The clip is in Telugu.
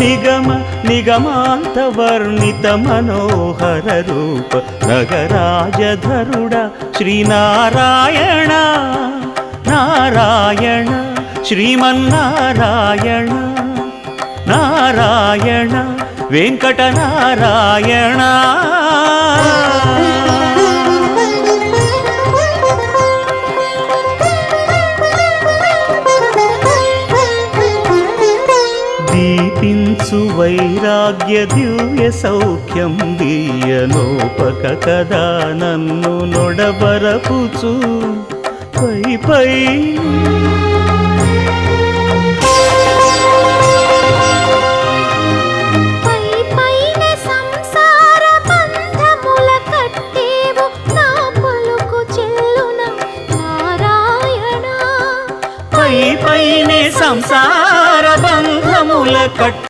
నిగమ నిగమాంత వర్ణిత మనోహర రూప నగరాజధరుడ శ్రీనారాయణ నారాయణ శ్రీమన్నారాయణ నారాయణ వెంకటనారాయణ. దీపించు వైరాగ్య దివ్య సౌఖ్యం దీయనోపక కదా నన్ను నొడబరపుచు పై పై పైనే సంసార బంధముల కట్